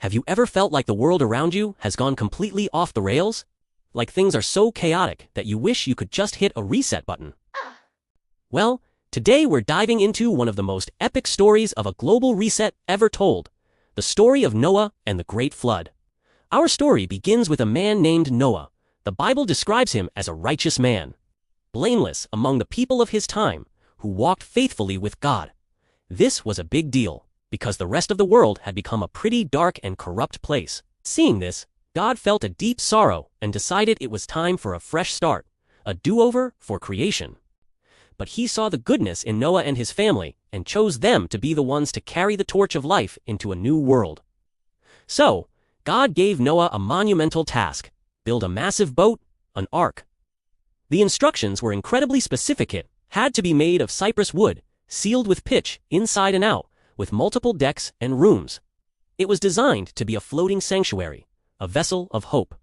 Have you ever felt like the world around you has gone completely off the rails? Like things are so chaotic that you wish you could just hit a reset button? Well, today we're diving into one of the most epic stories of a global reset ever told, the story of Noah and the Great Flood. Our story begins with a man named Noah. The Bible describes him as a righteous man, blameless among the people of his time, who walked faithfully with God. This was a big deal, because the rest of the world had become a pretty dark and corrupt place. Seeing this, God felt a deep sorrow and decided it was time for a fresh start, a do-over for creation. But he saw the goodness in Noah and his family and chose them to be the ones to carry the torch of life into a new world. So, God gave Noah a monumental task: build a massive boat, an ark. The instructions were incredibly specific. It had to be made of cypress wood, sealed with pitch inside and out, with multiple decks and rooms. It was designed to be a floating sanctuary, a vessel of hope.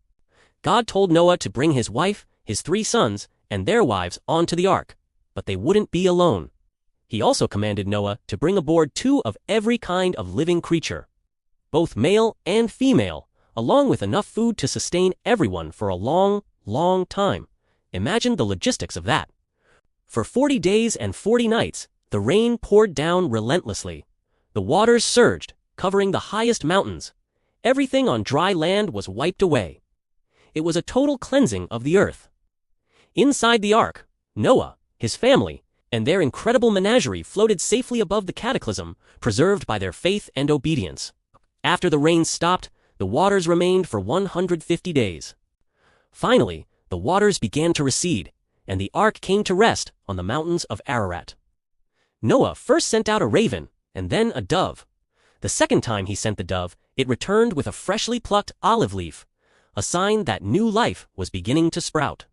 God told Noah to bring his wife, his 3 sons, and their wives onto the ark, but they wouldn't be alone. He also commanded Noah to bring aboard 2 of every kind of living creature, both male and female, along with enough food to sustain everyone for a long, long time. Imagine the logistics of that. For 40 days and 40 nights, the rain poured down relentlessly. The waters surged, covering the highest mountains. Everything on dry land was wiped away. It was a total cleansing of the earth. Inside the ark, Noah, his family, and their incredible menagerie floated safely above the cataclysm, preserved by their faith and obedience. After the rain stopped, the waters remained for 150 days. Finally, the waters began to recede, and the ark came to rest on the mountains of Ararat. Noah first sent out a raven, and then a dove. The second time he sent the dove, it returned with a freshly plucked olive leaf, a sign that new life was beginning to sprout.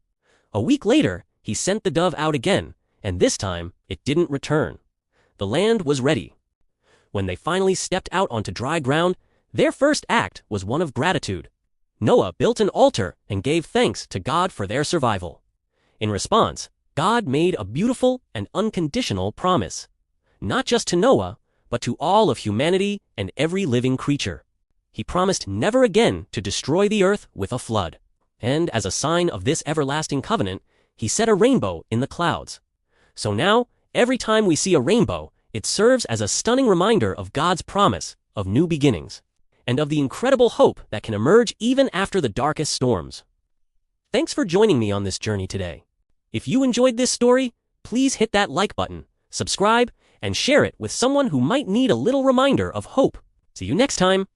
A week later, he sent the dove out again, and this time, it didn't return. The land was ready. When they finally stepped out onto dry ground, their first act was one of gratitude. Noah built an altar and gave thanks to God for their survival. In response, God made a beautiful and unconditional promise, not just to Noah, but to all of humanity and every living creature. He promised never again to destroy the earth with a flood. And as a sign of this everlasting covenant, he set a rainbow in the clouds. So now, every time we see a rainbow, it serves as a stunning reminder of God's promise of new beginnings, and of the incredible hope that can emerge even after the darkest storms. Thanks for joining me on this journey today. If you enjoyed this story, please hit that like button, subscribe, and share it with someone who might need a little reminder of hope. See you next time.